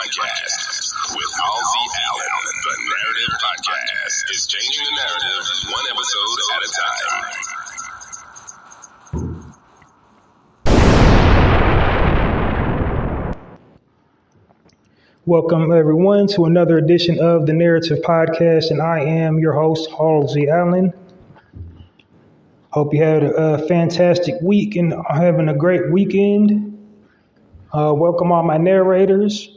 Podcast with Halsey Allen. The Narrative Podcast is changing the narrative one episode at a time. Welcome, everyone, to another edition of the Narrative Podcast, and I am your host, Halsey Allen. Hope you had a fantastic week and are having a great weekend. Welcome all my narrators.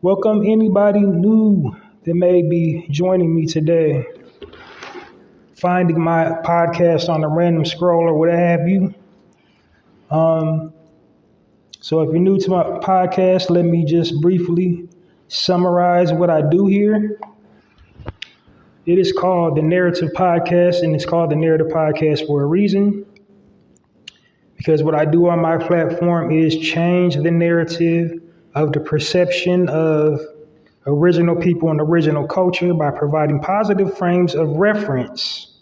Welcome anybody new that may be joining me today, finding my podcast on a random scroll or what have you. So if you're new to my podcast, let me just briefly summarize what I do here. It is called the Narrative Podcast, and it's called the Narrative Podcast for a reason. Because what I do on my platform is change the narrative of the perception of original people and original culture by providing positive frames of reference.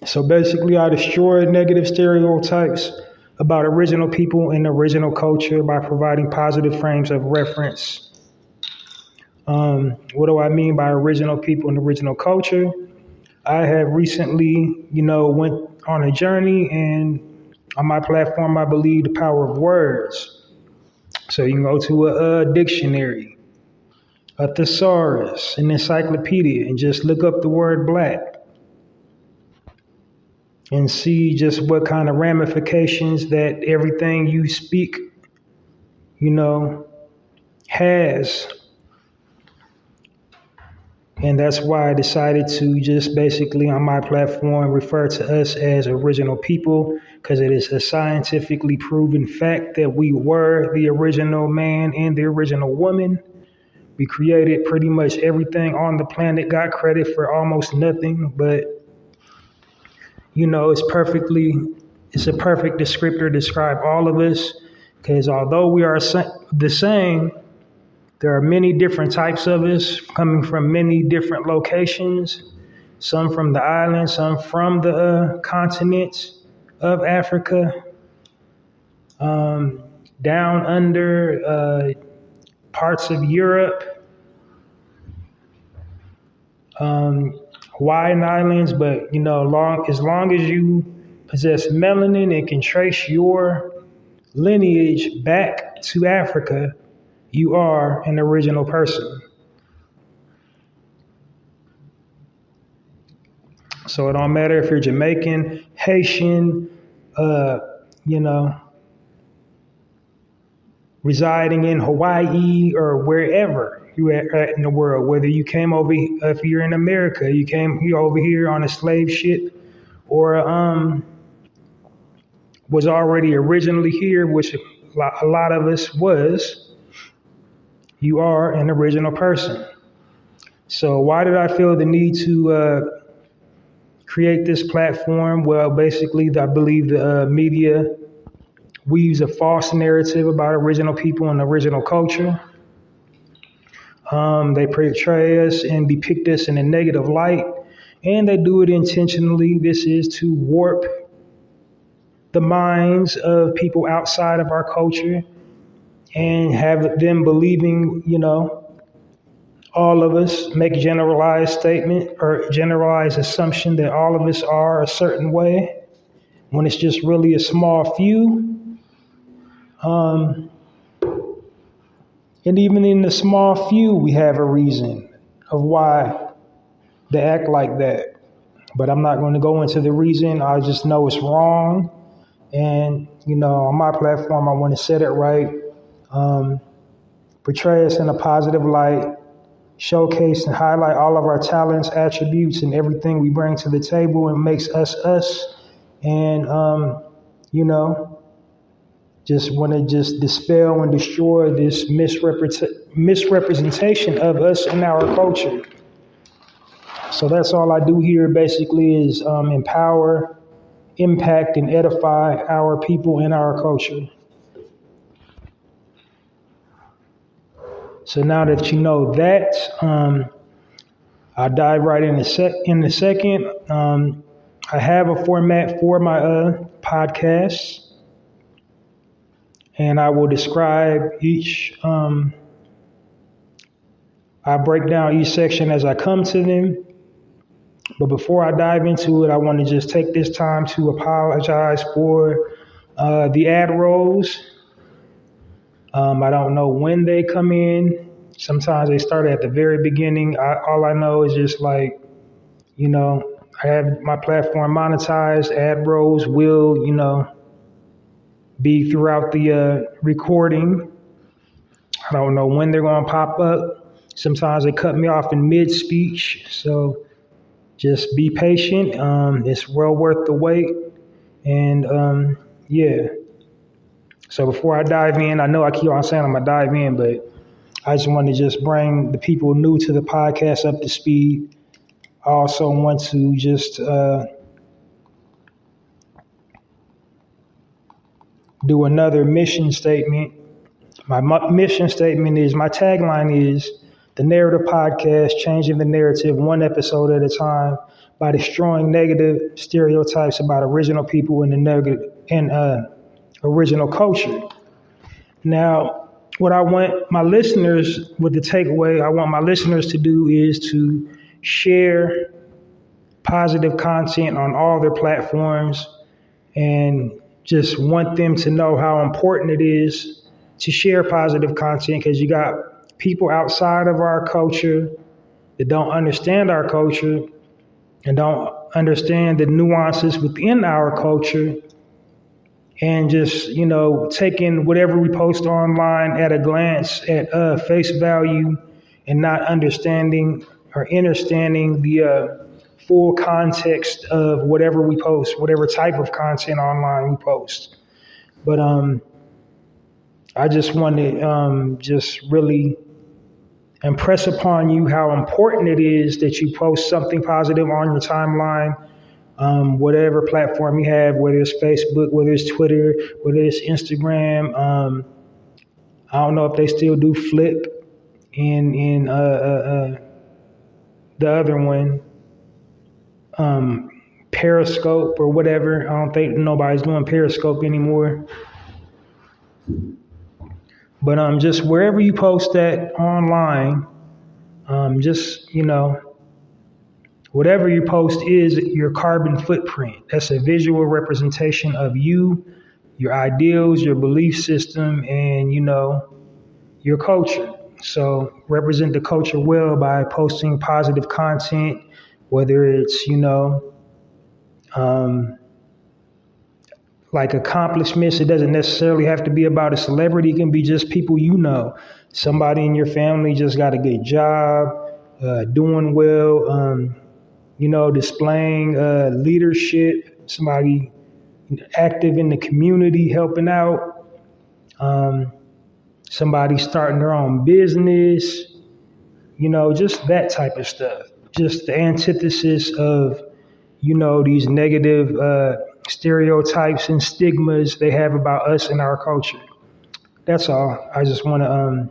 So basically, I destroy negative stereotypes about original people and original culture by providing positive frames of reference. What do I mean by original people and original culture? I have recently, went on a journey, and on my platform, I believe the power of words. So you can go to a dictionary, a thesaurus, an encyclopedia, and just look up the word black and see just what kind of ramifications that everything you speak, has. And that's why I decided to just basically on my platform refer to us as original people, because it is a scientifically proven fact that we were the original man and the original woman. We created pretty much everything on the planet, got credit for almost nothing, but it's a perfect descriptor to describe all of us, because although we are the same, there are many different types of us coming from many different locations, some from the islands, some from the continents of Africa, down under parts of Europe, Hawaiian Islands, but as long as you possess melanin and can trace your lineage back to Africa, you are an original person. So it don't matter if you're Jamaican, Haitian, residing in Hawaii or wherever you at in the world, whether you came over, if you're in America, you over here on a slave ship, or was already originally here, which a lot of us was. You are an original person. So why did I feel the need to create this platform? Well, basically, I believe the media weaves a false narrative about original people and original culture. They portray us and depict us in a negative light, and they do it intentionally. This is to warp the minds of people outside of our culture and have them believing, all of us make a generalized statement or generalized assumption that all of us are a certain way, when it's just really a small few. And even in the small few, we have a reason of why they act like that. But I'm not going to go into the reason. I just know it's wrong. And, on my platform, I want to set it right. Portray us in a positive light, showcase and highlight all of our talents, attributes, and everything we bring to the table and makes us us. And, just want to just dispel and destroy this misrepresentation of us and our culture. So that's all I do here basically is empower, impact, and edify our people and our culture. So now that you know that, I'll dive right in a second. I have a format for my podcast, and I will describe I break down each section as I come to them. But before I dive into it, I want to just take this time to apologize for the ad rolls. I don't know when they come in. Sometimes they start at the very beginning. All I know is just like, I have my platform monetized. Ad rolls will, be throughout the recording. I don't know when they're going to pop up. Sometimes they cut me off in mid-speech. So just be patient. It's well worth the wait. And yeah. So before I dive in, I know I keep on saying I'm going to dive in, but I just want to just bring the people new to the podcast up to speed. I also want to just do another mission statement. My mission statement is, my tagline is, the Narrative Podcast, changing the narrative one episode at a time by destroying negative stereotypes about original people and original culture. Now, what I want my listeners, with the takeaway I want my listeners to do is to share positive content on all their platforms, and just want them to know how important it is to share positive content, because you got people outside of our culture that don't understand our culture and don't understand the nuances within our culture, and just, taking whatever we post online at a glance, at face value, and not understanding or understanding the full context of whatever we post, whatever type of content online we post. But I just want to just really impress upon you how important it is that you post something positive on your timeline, whatever platform you have, whether it's Facebook, whether it's Twitter, whether it's Instagram. I don't know if they still do Flip in the other one, Periscope or whatever. I don't think nobody's doing Periscope anymore. But just wherever you post that online, just, whatever you post is your carbon footprint. That's a visual representation of you, your ideals, your belief system, and, your culture. So represent the culture well by posting positive content, whether it's, like accomplishments. It doesn't necessarily have to be about a celebrity. It can be just people somebody in your family just got a good job, doing well, displaying leadership, somebody active in the community, helping out, somebody starting their own business, just that type of stuff. Just the antithesis of, these negative stereotypes and stigmas they have about us and our culture. That's all. I just want to,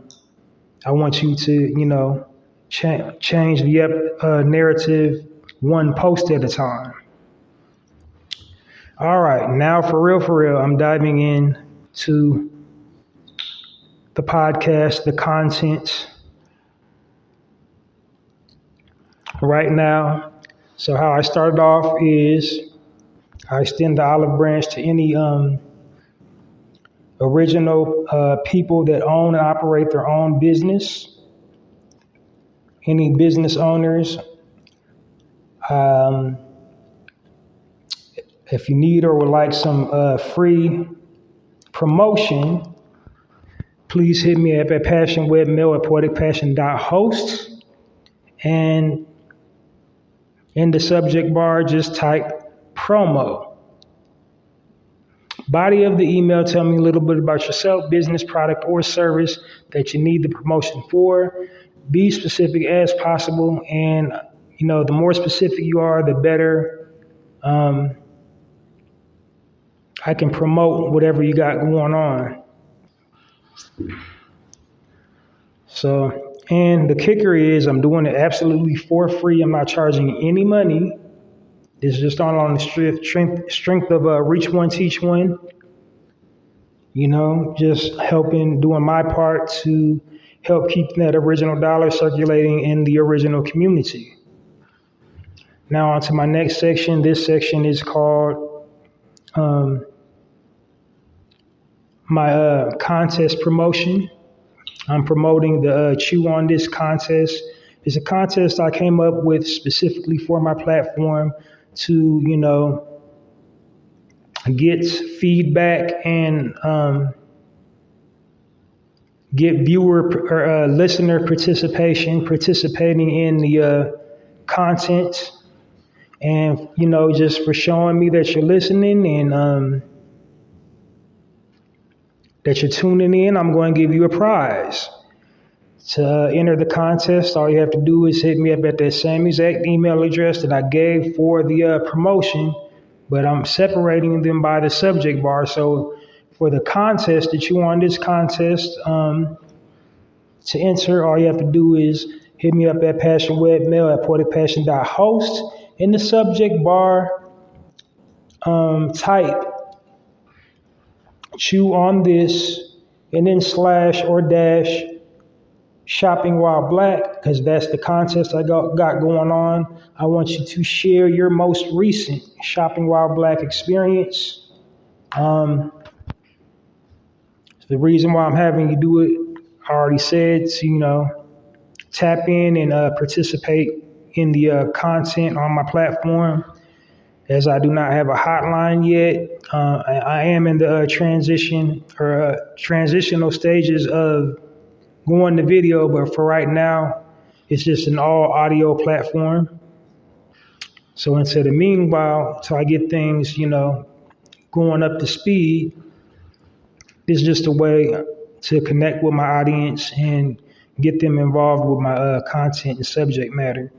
I want you to, change the narrative one post at a time. All right, now for real, I'm diving in to the podcast, the content right now. So how I started off is I extend the olive branch to any original people that own and operate their own business, any business owners. If you need or would like some free promotion, please hit me up at passionwebmail at poeticpassion.host. And in the subject bar, just type promo. Body of the email, tell me a little bit about yourself, business, product, or service that you need the promotion for. Be specific as possible. And, the more specific you are, the better I can promote whatever you got going on. So, and the kicker is I'm doing it absolutely for free. I'm not charging any money. This is just on the strength of Reach One, Teach One. just helping, doing my part to help keep that original dollar circulating in the original community. Now on to my next section. This section is called my contest promotion. I'm promoting the Chew on This contest. It's a contest I came up with specifically for my platform to, get feedback and get viewer or listener participating in the content, and just for showing me that you're listening and that you're tuning in. I'm going to give you a prize. To enter the contest, all you have to do is hit me up at that same exact email address that I gave for the promotion, but I'm separating them by the subject bar. So for the contest, that you on this contest, to enter, all you have to do is hit me up at passionwebmail@poeticpassion.host. In the subject bar, type Chew on This and then / or dash Shopping While Black, because that's the contest I got going on. I want you to share your most recent Shopping While Black experience. The reason why I'm having you do it, I already said, to, tap in and participate in the content on my platform. As I do not have a hotline yet, I am in the transitional stages of going to video, but for right now, it's just an all audio platform. So until the meanwhile, till I get things, going up to speed, it's just a way to connect with my audience and get them involved with my content and subject matter.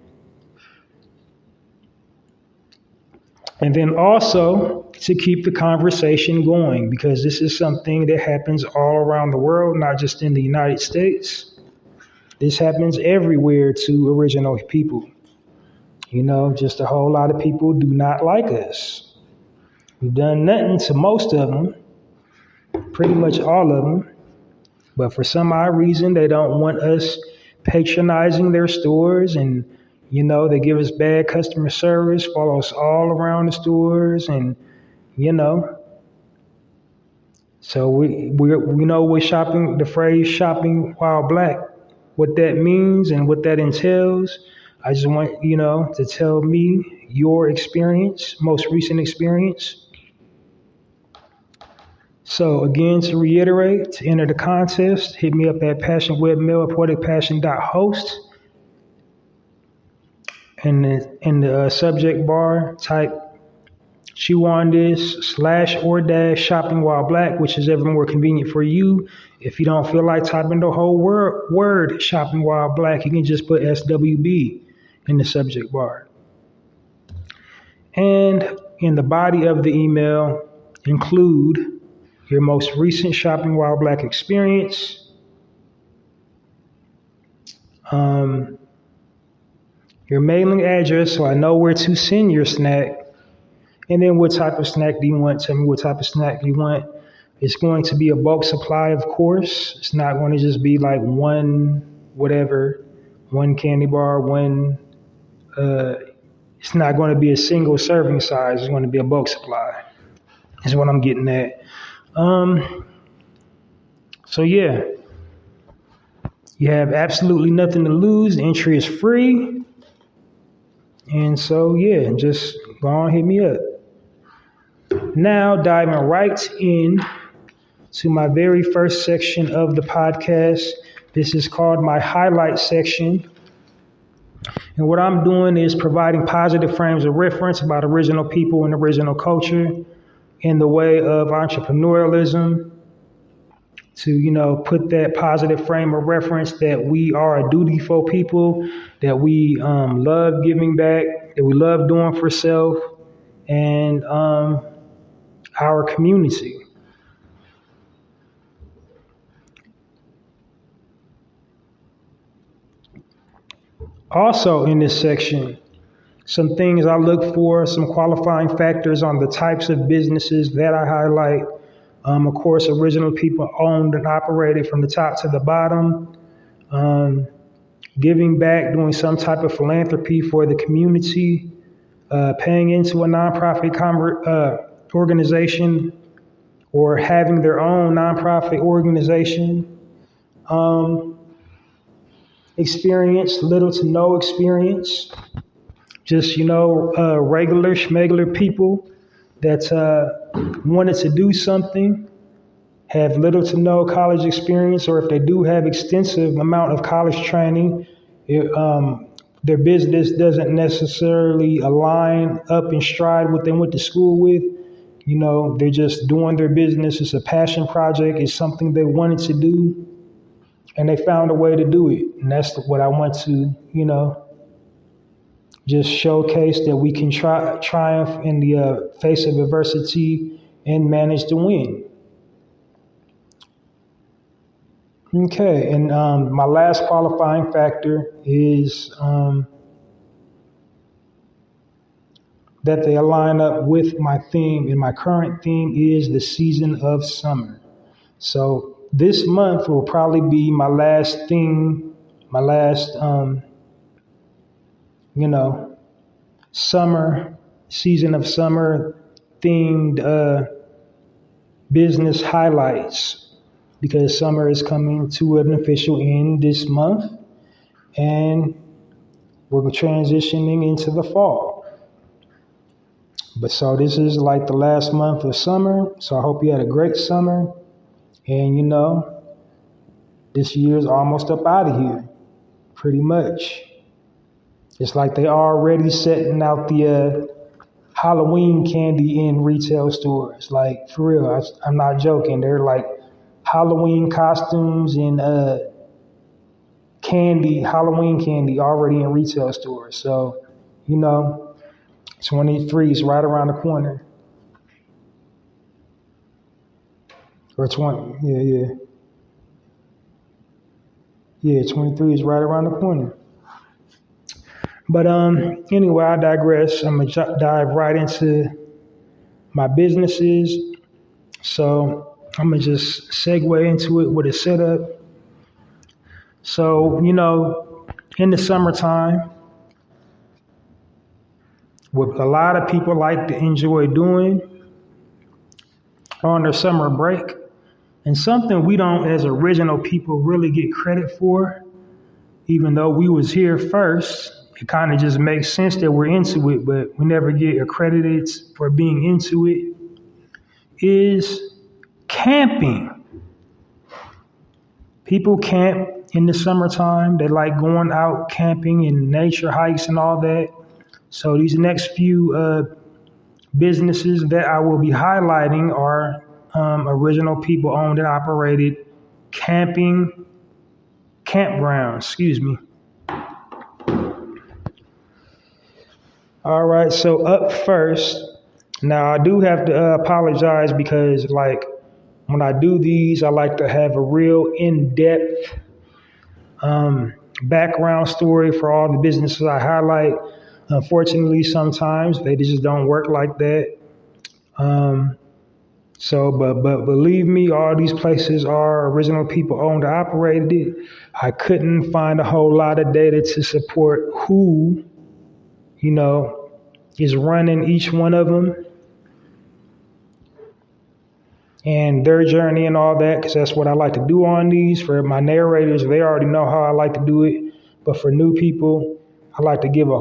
And then also to keep the conversation going, because this is something that happens all around the world, not just in the United States. This happens everywhere to original people. Just a whole lot of people do not like us. We've done nothing to most of them, pretty much all of them. But for some odd reason, they don't want us patronizing their stores, and they give us bad customer service, follow us all around the stores, and so we know we're shopping. The phrase "shopping while black," what that means and what that entails. I just want to tell me your experience, most recent experience. So again, to reiterate, to enter the contest, hit me up at passionwebmail@poeticpassion.host. And in the subject bar, type Chew on This / or dash Shopping While Black, which is ever more convenient for you. If you don't feel like typing the whole word Shopping While Black, you can just put SWB in the subject bar. And in the body of the email, include your most recent Shopping While Black experience, your mailing address so I know where to send your snack, and then what type of snack do you want? Tell me what type of snack you want. It's going to be a bulk supply, of course. It's not going to just be like one candy bar, it's not going to be a single serving size. It's going to be a bulk supply, is what I'm getting at. So yeah, you have absolutely nothing to lose. The entry is free. And so, yeah, just go on, hit me up. Now, diving right in to my very first section of the podcast. This is called my highlight section. And what I'm doing is providing positive frames of reference about original people and original culture in the way of entrepreneurialism, to, put that positive frame of reference that we are a dutiful people, that we love giving back, that we love doing for self and our community. Also in this section, some things I look for, some qualifying factors on the types of businesses that I highlight, Of course, original people owned and operated from the top to the bottom. Giving back, doing some type of philanthropy for the community, paying into a nonprofit organization or having their own nonprofit organization. Experience, little to no experience, just, regular schmegular people that wanted to do something, have little to no college experience, or if they do have extensive amount of college training, their business doesn't necessarily align up and stride what they went to school with. They're just doing their business. It's a passion project. It's something they wanted to do, and they found a way to do it. And that's what I want to, just showcase that we can triumph in the face of adversity and manage to win. Okay, and my last qualifying factor is that they align up with my theme, and my current theme is the season of summer. So this month will probably be my last theme, my last, season of summer themed business highlights, because summer is coming to an official end this month, and we're transitioning into the fall. But so this is like the last month of summer. So I hope you had a great summer. And this year's almost up out of here, pretty much. It's like they already setting out the Halloween candy in retail stores. Like, for real, I'm not joking. They're like Halloween costumes and Halloween candy already in retail stores. So, 23 is right around the corner. Or 20, yeah. Yeah, 23 is right around the corner. But anyway, I digress. I'm going to dive right into my businesses. So I'm going to just segue into it with a setup. So, in the summertime, what a lot of people like to enjoy doing on their summer break, and something we don't, as original people, really get credit for, even though we was here first. It kind of just makes sense that we're into it, but we never get accredited for being into it, is camping. People camp in the summertime. They like going out camping and nature hikes and all that. So these next few businesses that I will be highlighting are original people owned and operated campgrounds. All right, so up first, now I do have to apologize because when I do these, I like to have a real in-depth background story for all the businesses I highlight. Unfortunately, sometimes they just don't work like that. But believe me, all these places are original people owned and operated. I couldn't find a whole lot of data to support who, is running each one of them and their journey and all that, because that's what I like to do on these. For my narrators, they already know how I like to do it. But for new people, I like to give the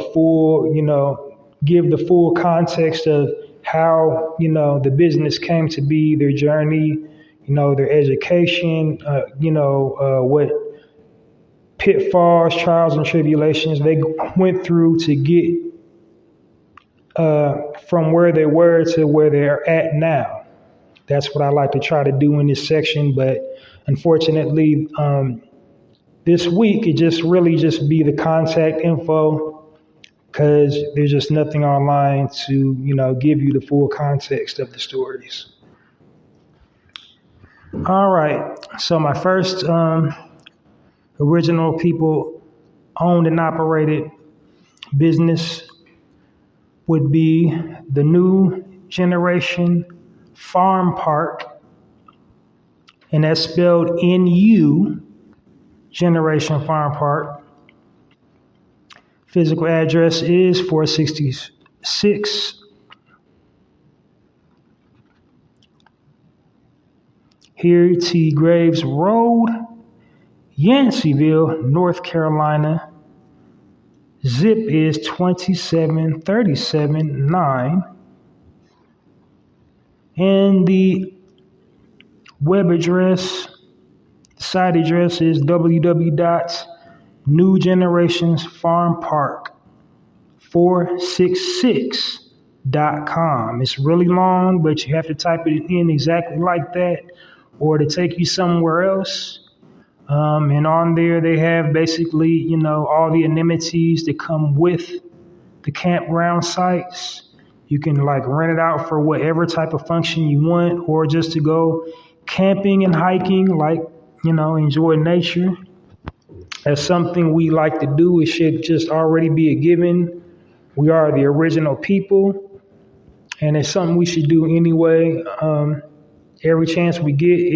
full context of how, the business came to be, their journey, their education, what pitfalls, trials, and tribulations they went through to get from where they were to where they're at now. That's what I like to try to do in this section. But unfortunately, this week, it just be the contact info, because there's just nothing online to, give you the full context of the stories. All right. So my first original people owned and operated business would be the New Generation Farm Park and that's spelled NU, Generation Farm Park. Physical address is 466 Harry T. Graves Road, Yanceyville, North Carolina. Zip is 27379. And the web address, site address is www.newgenerationsfarmpark466.com. It's really long, but you have to type it in exactly like that or to take you somewhere else. And on there, they have basically, all the amenities that come with the campground sites. You can rent it out for whatever type of function you want, or just to go camping and hiking, enjoy nature. That's something we like to do. It should just already be a given. We are the original people, and it's something we should do anyway. Every chance we get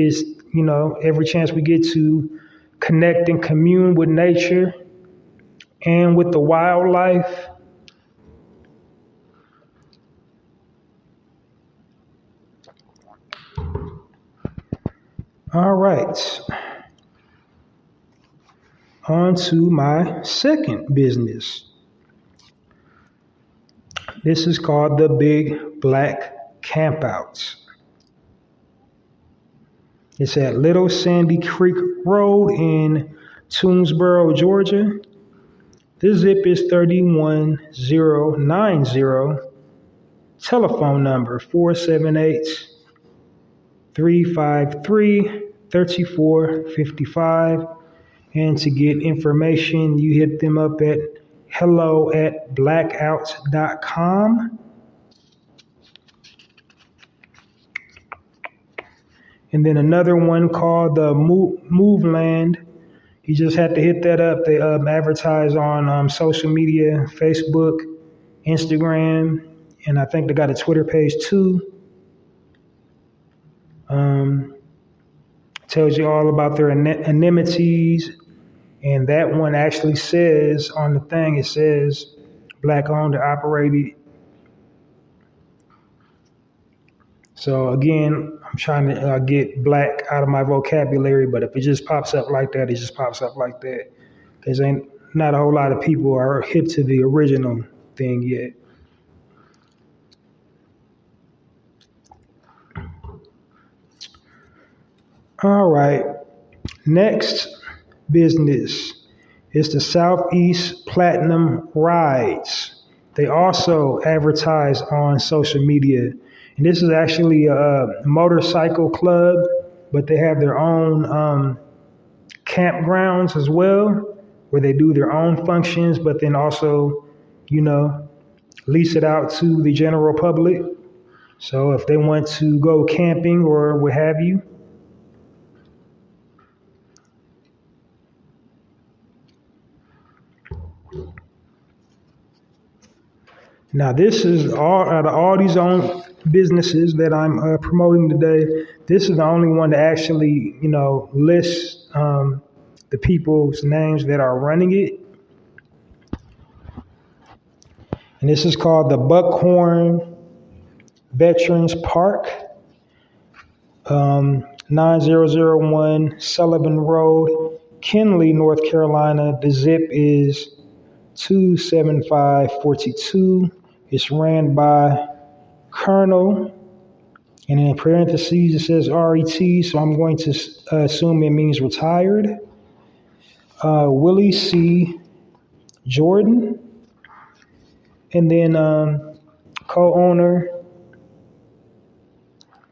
to connect and commune with nature and with the wildlife. All right. On to my second business. This is called the Big Black Campouts. It's at Little Sandy Creek Road in Toomsboro, Georgia. The zip is 31090. Telephone number 478-353-3455. And to get information, you hit them up at hello@blackouts.com. And then another one called the Moveland. You just have to hit that up. They advertise on social media, Facebook, Instagram, and I think they got a Twitter page too. Tells you all about their amenities. And that one actually says on the thing, it says Black owned and operated. So again, I'm trying to get black out of my vocabulary, but if it just pops up like that, it just pops up like that. Because not a whole lot of people are hip to the original thing yet. All right, next business is the Southeast Platinum Rides. They also advertise on social media. And this is actually a motorcycle club, but they have their own campgrounds as well, where they do their own functions, but then also, lease it out to the general public. So if they want to go camping or what have you. Now, this is out of all these own businesses that I'm promoting today, this is the only one to actually, list the people's names that are running it. And this is called the Buckhorn Veterans Park, 9001 Sullivan Road, Kenly, North Carolina. The zip is 27542. It's ran by Colonel, and in parentheses it says RET, so I'm going to assume it means retired. Willie C. Jordan, and then co-owner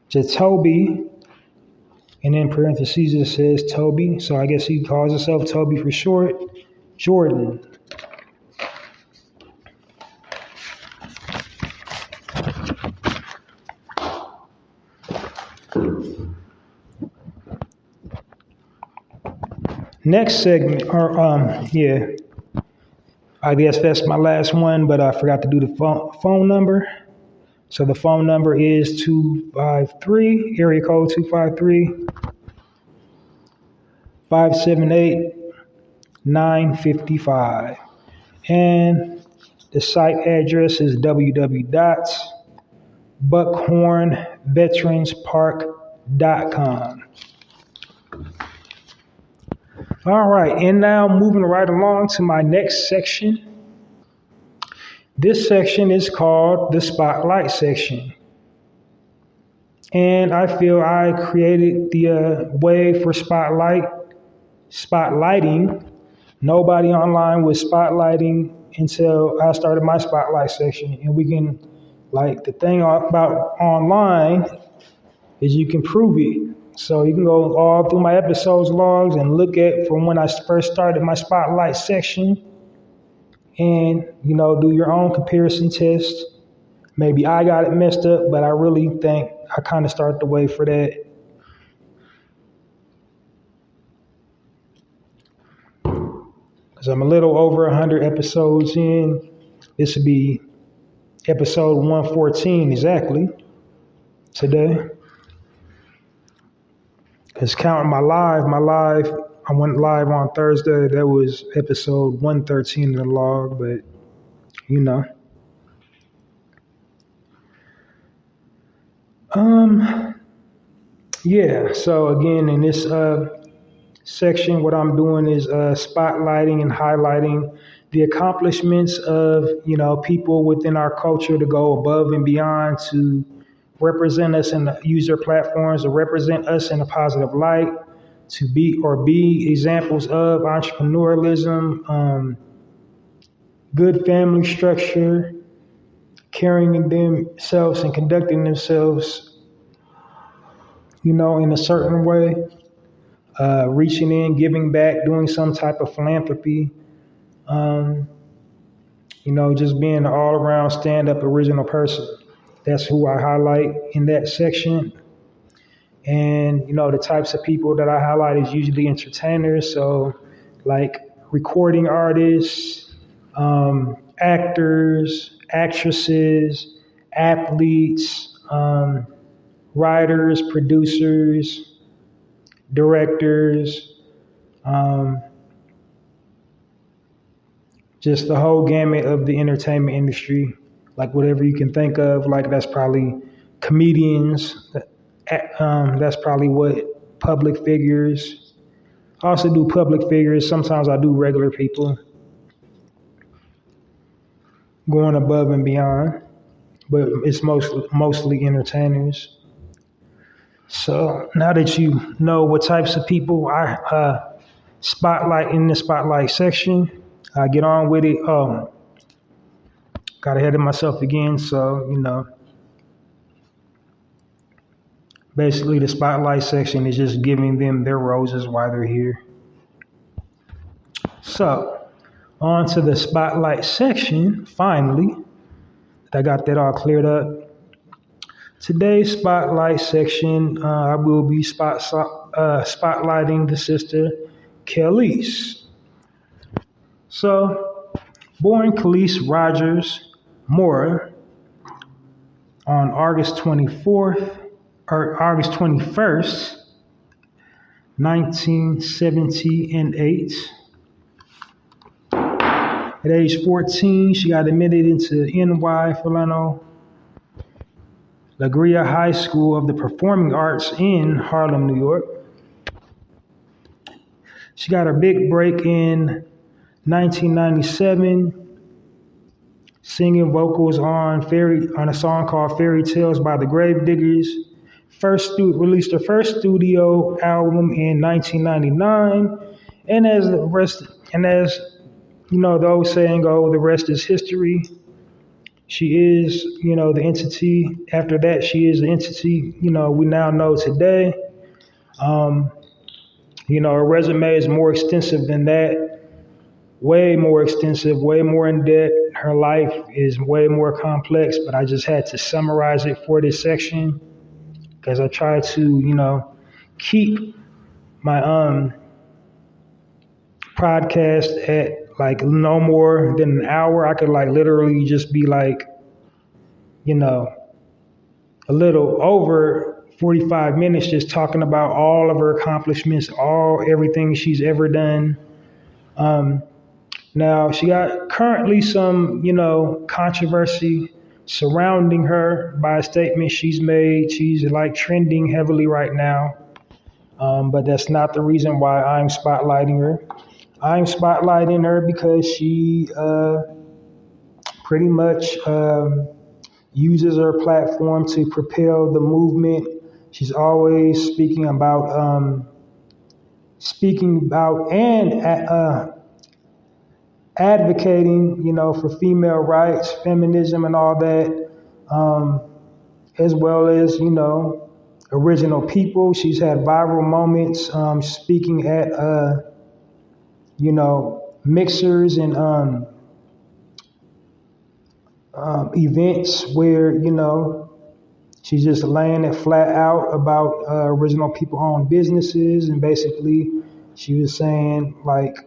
Jatoby, and in parentheses it says Toby, so I guess he calls himself Toby for short, Jordan. Next segment, I guess that's my last one, but I forgot to do the phone number. So the phone number is 253, area code 578-955. And the site address is www.buckhornveteranspark.com. All right, and now moving right along to my next section. This section is called the Spotlight section. And I feel I created the way for spotlighting. Nobody online was spotlighting until I started my Spotlight section. And we can, like, the thing about online is you can prove it. So you can go all through my episodes logs and look at from when I first started my Spotlight section and, do your own comparison test. Maybe I got it messed up, but I really think I kind of started the way for that. Because I'm a little over 100 episodes in. This would be episode 114 exactly today. Because counting my live, I went live on Thursday. That was episode 113 in the log, but Yeah, so again, in this section, what I'm doing is spotlighting and highlighting the accomplishments of, people within our culture to go above and beyond to represent us and use their platforms to represent us in a positive light, to be examples of entrepreneurialism, good family structure, carrying themselves and conducting themselves, in a certain way, reaching in, giving back, doing some type of philanthropy, just being an all-around stand-up original person. That's who I highlight in that section. And, the types of people that I highlight is usually entertainers. So like recording artists, actors, actresses, athletes, writers, producers, directors, just the whole gamut of the entertainment industry, like whatever you can think of, like that's probably comedians, that's probably what public figures. I also do public figures. Sometimes I do regular people going above and beyond, but it's mostly entertainers. So now that you know what types of people I spotlight in the Spotlight section, I get on with it. Got ahead of myself again. So, basically the Spotlight section is just giving them their roses while they're here. So on to the Spotlight section, finally, I got that all cleared up. Today's Spotlight section, I will be spotlighting the sister, Kelis. So, born Kelis Rogers Mora on August 21st, 1978. At age 14, she got admitted into NY Fulano LaGria High School of the Performing Arts in Harlem, New York. She got her big break in 1997, singing vocals on a song called Fairy Tales by the Gravediggers. Released her first studio album in 1999, and as the old saying go, the rest is history. She is, the entity. After that, she is the entity, we now know today. Her resume is more extensive than that. Way more extensive, way more in depth. Her life is way more complex, but I just had to summarize it for this section because I try to, keep my podcast at like no more than an hour. I could like literally just be like, a little over 45 minutes just talking about all of her accomplishments, everything she's ever done. Now she got currently some, controversy surrounding her by a statement she's made. She's like trending heavily right now. But that's not the reason why I'm spotlighting her. I'm spotlighting her because she pretty much uses her platform to propel the movement. She's always speaking about and advocating, for female rights, feminism, and all that, as well as, original people. She's had viral moments speaking at, mixers and events where, she's just laying it flat out about original people-owned businesses. And basically, she was saying, like,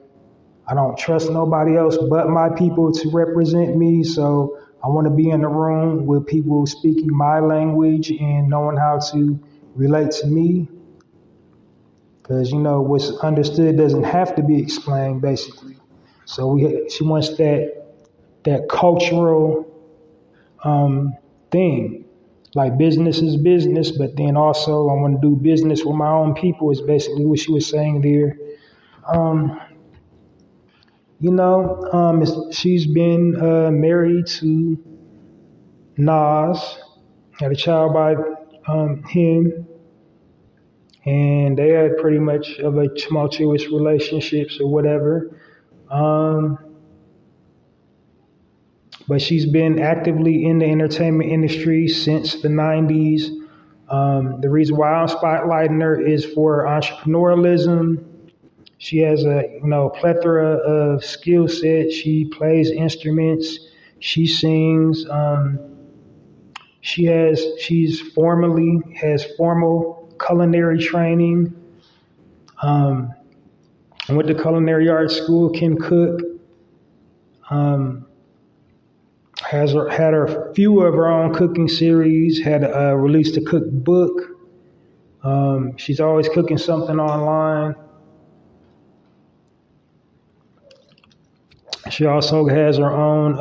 I don't trust nobody else but my people to represent me. So I want to be in the room with people speaking my language and knowing how to relate to me. Because, what's understood doesn't have to be explained, basically. So she wants that cultural thing. Like business is business, but then also I want to do business with my own people is basically what she was saying there. She's been married to Nas, had a child by him, and they had pretty much of a tumultuous relationships or whatever. But she's been actively in the entertainment industry since the 90s. The reason why I'm spotlighting her is for entrepreneurialism. She has a plethora of skill sets. She plays instruments. She sings. She's has formal culinary training. I went to culinary arts school. Kim Cook had a few of her own cooking series. Had released a cookbook. She's always cooking something online. She also has her own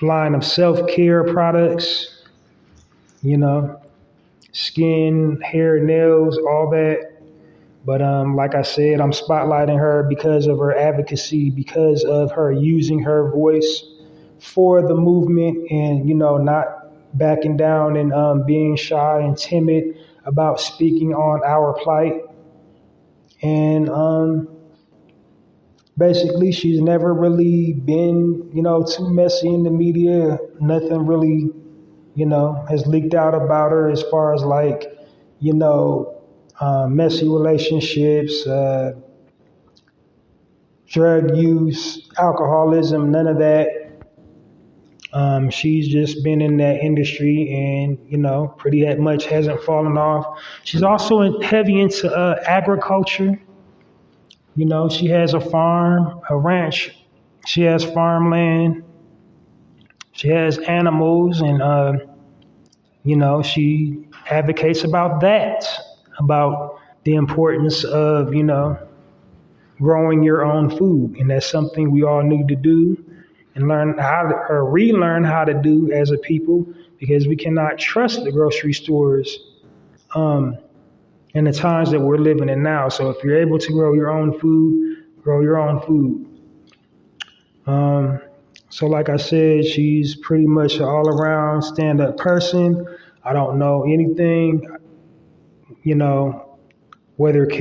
line of self-care products, skin, hair, nails, all that. But like I said, I'm spotlighting her because of her advocacy, because of her using her voice for the movement and, not backing down and being shy and timid about speaking on our plight. And basically, she's never really been, too messy in the media. Nothing really, has leaked out about her as far as like, messy relationships, drug use, alcoholism, none of that. She's just been in that industry and, pretty much hasn't fallen off. She's also heavy into agriculture. She has a farm, a ranch. She has farmland. She has animals, and she advocates about that, about the importance of growing your own food, and that's something we all need to do and learn how to, or relearn how to do as a people, because we cannot trust the grocery stores. In the times that we're living in now. So if you're able to grow your own food, grow your own food. So like I said, she's pretty much an all-around stand-up person. I don't know anything, whatever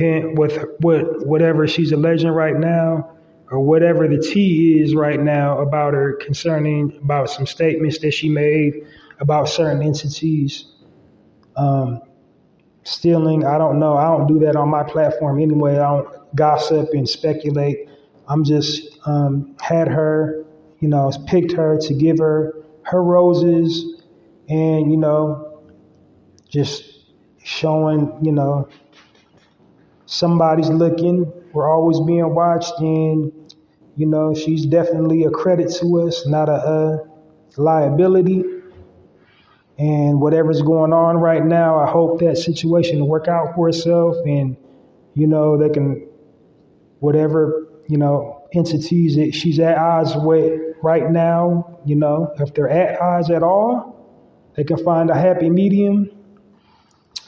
she's alleging right now, or whatever the tea is right now about her concerning about some statements that she made about certain entities. Stealing, I don't know. I don't do that on my platform anyway. I don't gossip and speculate. I'm just had her, picked her to give her roses and, just showing, somebody's looking. We're always being watched, and, she's definitely a credit to us, not a liability. And whatever's going on right now, I hope that situation will work out for itself, and they can, whatever entities that she's at odds with right now, if they're at odds at all, they can find a happy medium.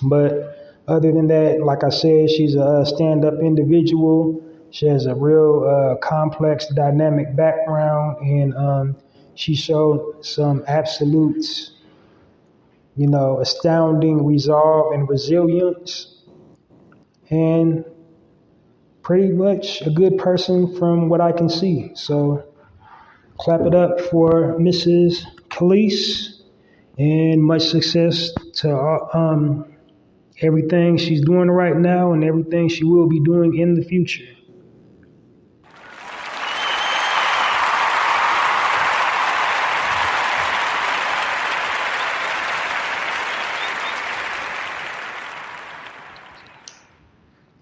But other than that, like I said, she's a stand-up individual. She has a real complex, dynamic background, and she showed some absolute, astounding resolve and resilience, and pretty much a good person from what I can see. So clap it up for Mrs. Khalees, and much success to everything she's doing right now and everything she will be doing in the future.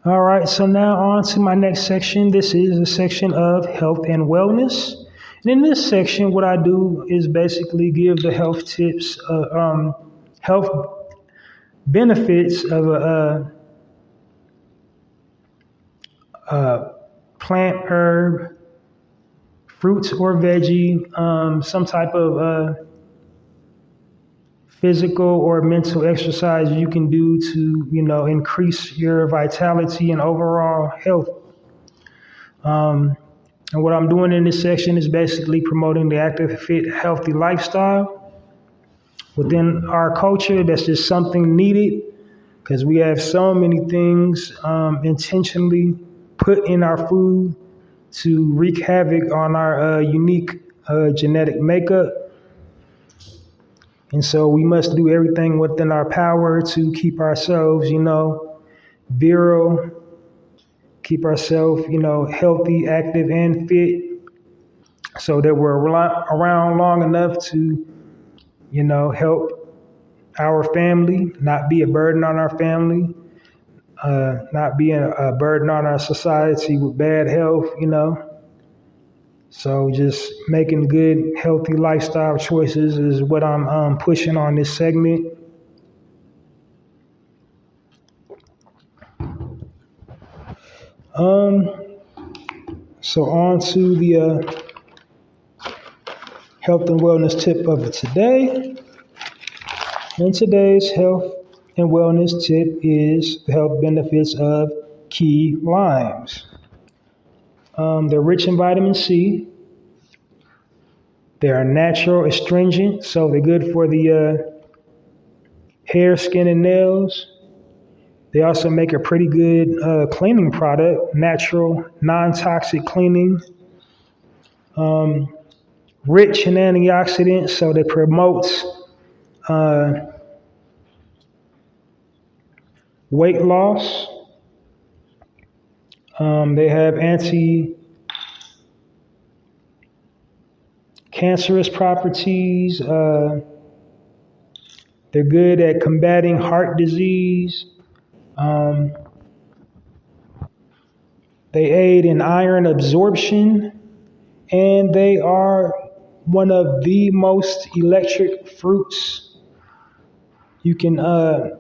All right, so now on to my next section. This is a section of health and wellness. And in this section, what I do is basically give the health tips, health benefits of a plant, herb, fruits or veggie, some type of physical or mental exercise you can do to, increase your vitality and overall health. And what I'm doing in this section is basically promoting the active, fit, healthy lifestyle. Within our culture, that's just something needed because we have so many things intentionally put in our food to wreak havoc on our unique genetic makeup. And so we must do everything within our power to keep ourselves, virile, keep ourselves, healthy, active, and fit, so that we're around long enough to, help our family, not be a burden on our family, not be a burden on our society with bad health, So just making good, healthy lifestyle choices is what I'm pushing on this segment. So on to the health and wellness tip of today. And today's health and wellness tip is the health benefits of key limes. They're rich in vitamin C. They are natural astringent, so they're good for the hair, skin, and nails. They also make a pretty good cleaning product, natural, non-toxic cleaning. Rich in antioxidants, so they promote weight loss. They have anti-cancerous properties. They're good at combating heart disease. They aid in iron absorption, and they are one of the most electric fruits you can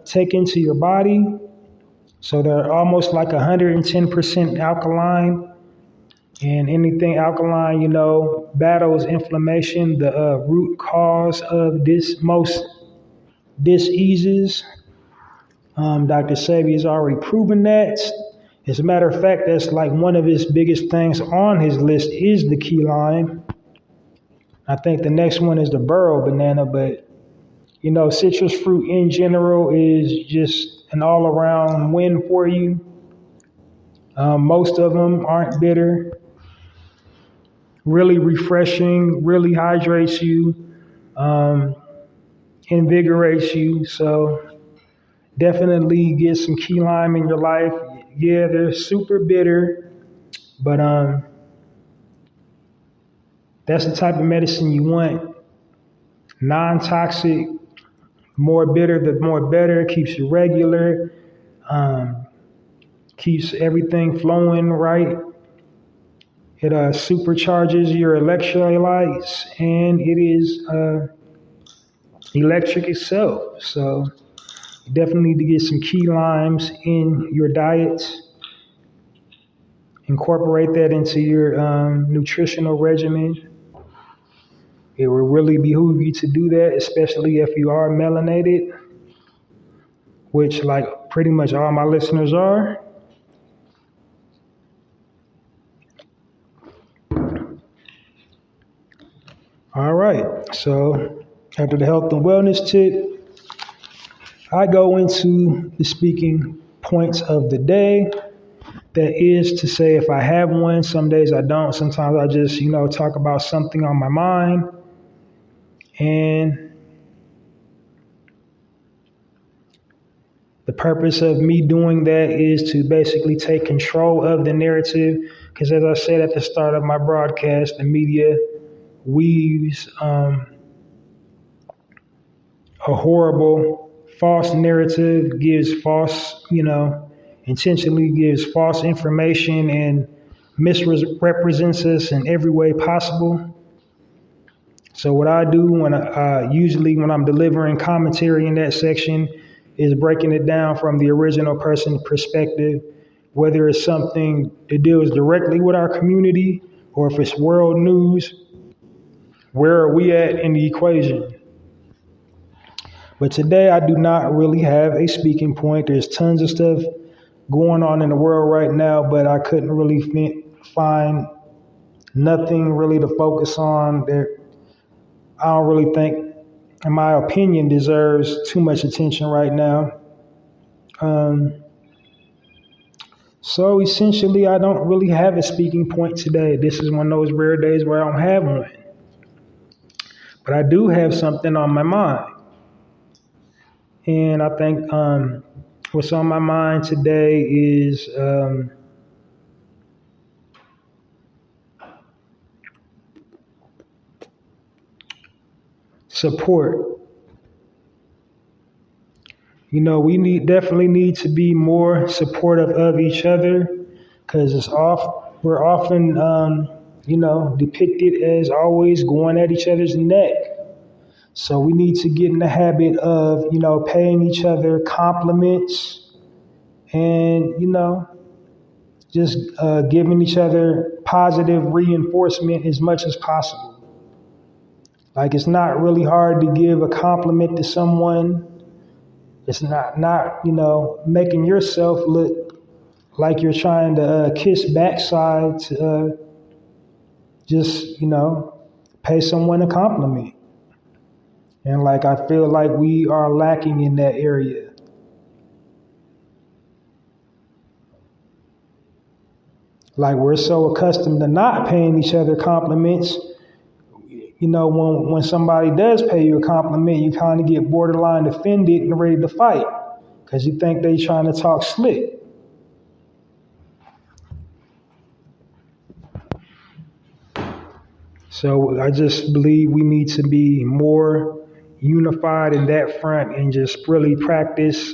take into your body. So they're almost like 110% alkaline, and anything alkaline, battles inflammation, the root cause of most diseases. Dr. Sebi has already proven that. As a matter of fact, that's like one of his biggest things on his list is the key lime. I think the next one is the burro banana, but citrus fruit in general is just an all-around win for you. Most of them aren't bitter, really refreshing, really hydrates you, invigorates you. So definitely get some key lime in your life. Yeah, they're super bitter, but that's the type of medicine you want. Non-toxic, more bitter, the more better. Keeps you regular, keeps everything flowing right. It supercharges your electrolytes, and it is electric itself. So you definitely need to get some key limes in your diets. Incorporate that into your nutritional regimen. It will really behoove you to do that, especially if you are melanated, which like pretty much all my listeners are. All right, so after the health and wellness tip, I go into the speaking points of the day. That is to say, if I have one, some days I don't. Sometimes I just, talk about something on my mind. And the purpose of me doing that is to basically take control of the narrative. Because as I said at the start of my broadcast, the media weaves a horrible, false narrative, gives false, intentionally gives false information and misrepresents us in every way possible. So what I do usually when I'm delivering commentary in that section is breaking it down from the original person's perspective, whether it's something that deals directly with our community or if it's world news. Where are we at in the equation? But today I do not really have a speaking point. There's tons of stuff going on in the world right now, but I couldn't really find nothing really to focus on that I don't really think, in my opinion, deserves too much attention right now. So essentially, I don't really have a speaking point today. This is one of those rare days where I don't have one. But I do have something on my mind. And I think what's on my mind today is support. We definitely need to be more supportive of each other because we're often depicted as always going at each other's neck. So we need to get in the habit of, paying each other compliments and, just giving each other positive reinforcement as much as possible. Like it's not really hard to give a compliment to someone. It's not making yourself look like you're trying to kiss backside to just, pay someone a compliment. And I feel like we are lacking in that area. Like we're so accustomed to not paying each other compliments. When somebody does pay you a compliment, you kind of get borderline offended and ready to fight because you think they trying to talk slick. So I just believe we need to be more unified in that front and just really practice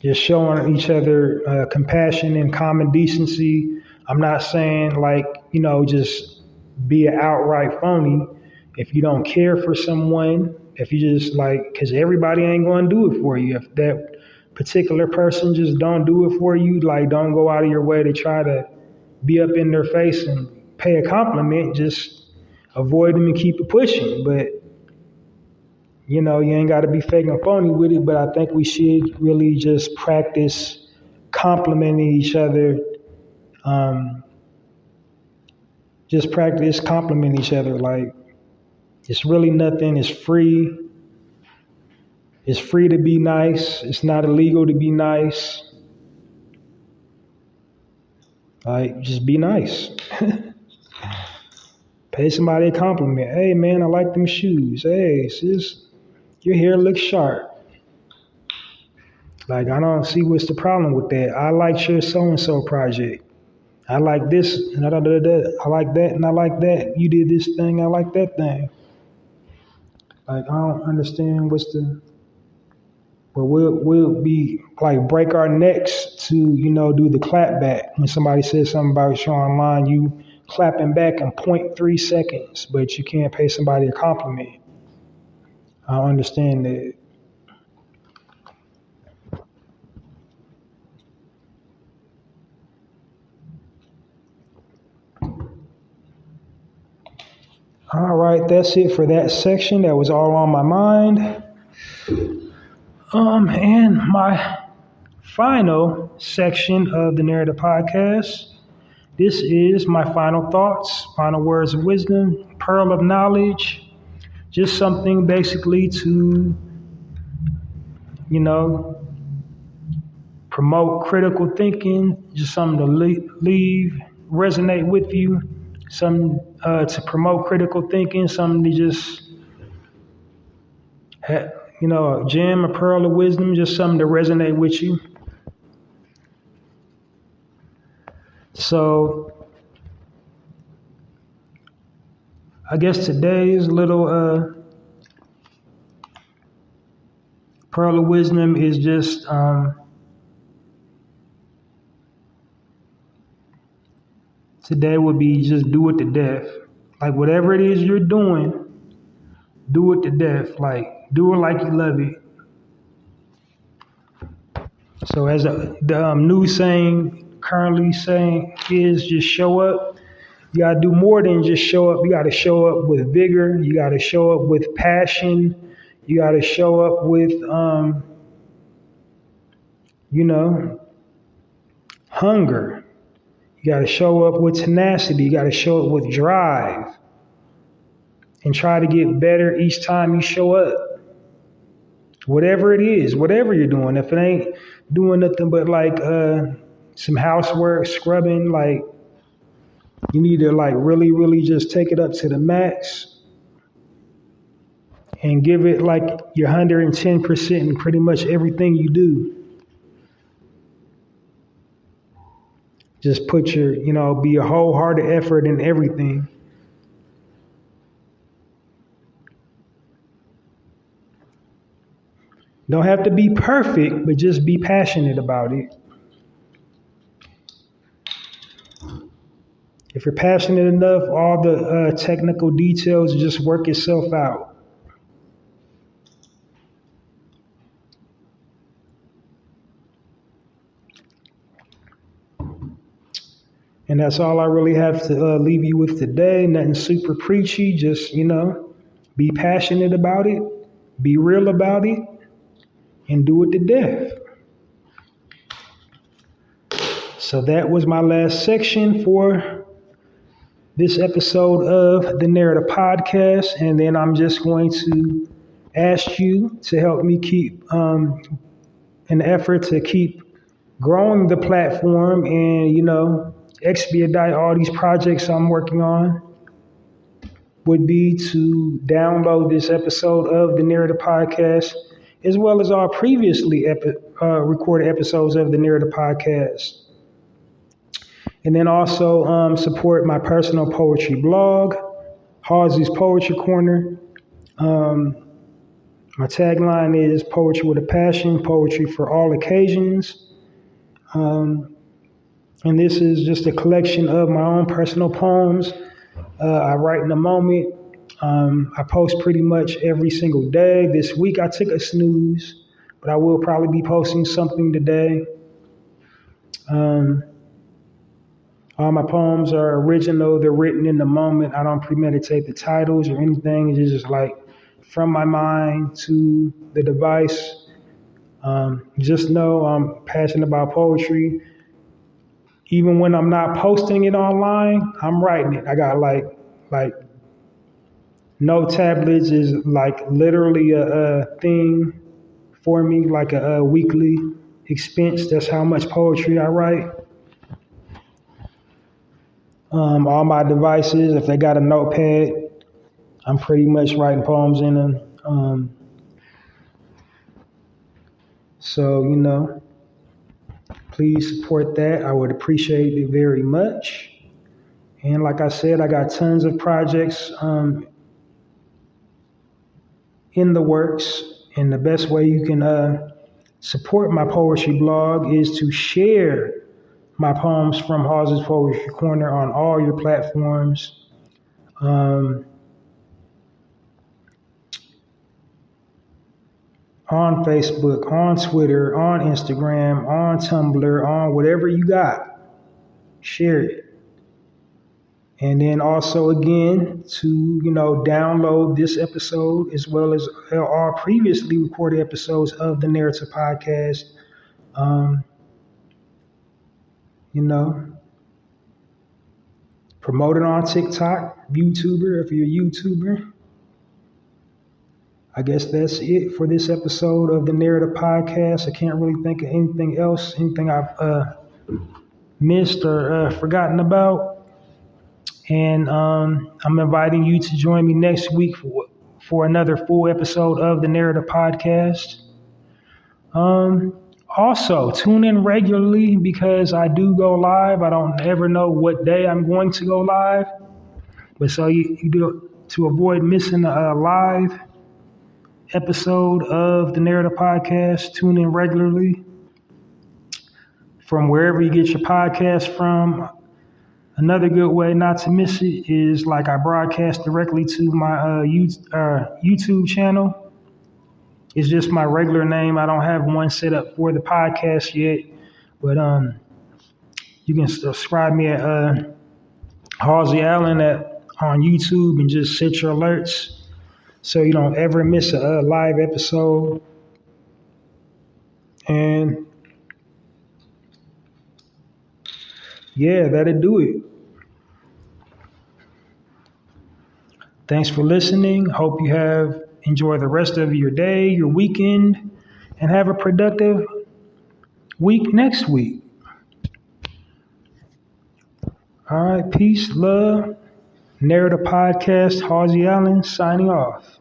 just showing each other compassion and common decency. I'm not saying just be an outright phony. If you don't care for someone, if you just because everybody ain't going to do it for you. If that particular person just don't do it for you, don't go out of your way to try to be up in their face and pay a compliment, just avoid them and keep it pushing. But, you ain't got to be fake and phony with it, but I think we should really just practice complimenting each other. Just practice complimenting each other. It's really nothing. It's free. It's free to be nice. It's not illegal to be nice. Just be nice. Pay somebody a compliment. Hey, man, I like them shoes. Hey, sis, your hair looks sharp. I don't see what's the problem with that. I like your so-and-so project. I like this, and I like that, and I like that. You did this thing, I like that thing. I don't understand but we'll be break our necks to, do the clap back. When somebody says something about you online, you clapping back in 0.3 seconds, but you can't pay somebody a compliment. I understand that. All right, that's it for that section. That was all on my mind. And my final section of the Narrative Podcast. This is my final thoughts, final words of wisdom, pearl of knowledge, just something basically to, promote critical thinking, just something to resonate with you, something to promote critical thinking, something to just, a gem, a pearl of wisdom, just something to resonate with you. So I guess today's little pearl of wisdom is just today would be just do it to death. Like whatever it is you're doing, do it to death. Like do it like you love it. So as the new saying, currently saying is just show up. You got to do more than just show up. You got to show up with vigor. You got to show up with passion. You got to show up with, hunger. You got to show up with tenacity. You got to show up with drive. And try to get better each time you show up. Whatever it is, whatever you're doing. If it ain't doing nothing but like some housework, scrubbing, like you need to like really, really just take it up to the max and give it like your 110% in pretty much everything you do. Just put your, be a wholehearted effort in everything. Don't have to be perfect, but just be passionate about it. If you're passionate enough, all the technical details just work itself out. And that's all I really have to leave you with today. Nothing super preachy, just, be passionate about it, be real about it, and do it to death. So that was my last section for this episode of the Narrative Podcast. And then I'm just going to ask you to help me keep an effort to keep growing the platform and, expedite all these projects I'm working on would be to download this episode of the Narrative Podcast as well as all previously recorded episodes of the Narrative Podcast. And then also support my personal poetry blog, Halsey's Poetry Corner. My tagline is Poetry with a Passion, Poetry for All Occasions. And this is just a collection of my own personal poems. I write in a moment. I post pretty much every single day. This week I took a snooze, but I will probably be posting something today. All my poems are original. They're written in the moment. I don't premeditate the titles or anything. It's just like from my mind to the device. Just know I'm passionate about poetry. Even when I'm not posting it online, I'm writing it. I got like Note tablets is like literally a thing for me, like a weekly expense. That's how much poetry I write. All my devices, if they got a notepad, I'm pretty much writing poems in them. So, please support that. I would appreciate it very much. And like I said, I got tons of projects in the works. And the best way you can support my poetry blog is to share my poems from Hawes's Poetry Corner on all your platforms. On Facebook, on Twitter, on Instagram, on Tumblr, on whatever you got. Share it. And then also again to, download this episode as well as all previously recorded episodes of the Narrative Podcast. Promote it on TikTok, YouTuber, if you're a YouTuber. I guess that's it for this episode of the Narrative Podcast. I can't really think of anything else, anything I've missed or forgotten about. And I'm inviting you to join me next week for another full episode of the Narrative Podcast. Also, tune in regularly because I do go live. I don't ever know what day I'm going to go live. But so you do, to avoid missing a live episode of the Narrative Podcast, tune in regularly from wherever you get your podcast from. Another good way not to miss it is like I broadcast directly to my YouTube channel. It's just my regular name. I don't have one set up for the podcast yet, but you can subscribe me at Halsey Allen on YouTube and just set your alerts so you don't ever miss a live episode. And yeah, that'll do it. Thanks for listening. Hope you have enjoyed the rest of your day, your weekend, and have a productive week next week. All right, peace, love. Narrative Podcast, Halsey Allen, signing off.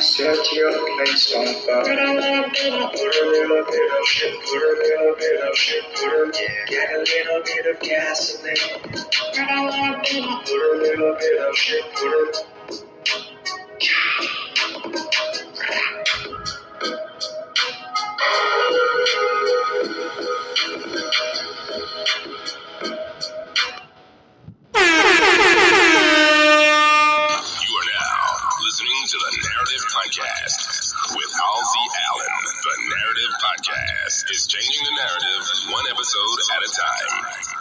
Set your place on fire. Put a little bit of shit, put a little bit of shit, get a little bit of gasoline. Put a little bit of shit, Podcast with Halsey Allen. The Narrative Podcast is changing the narrative one episode at a time.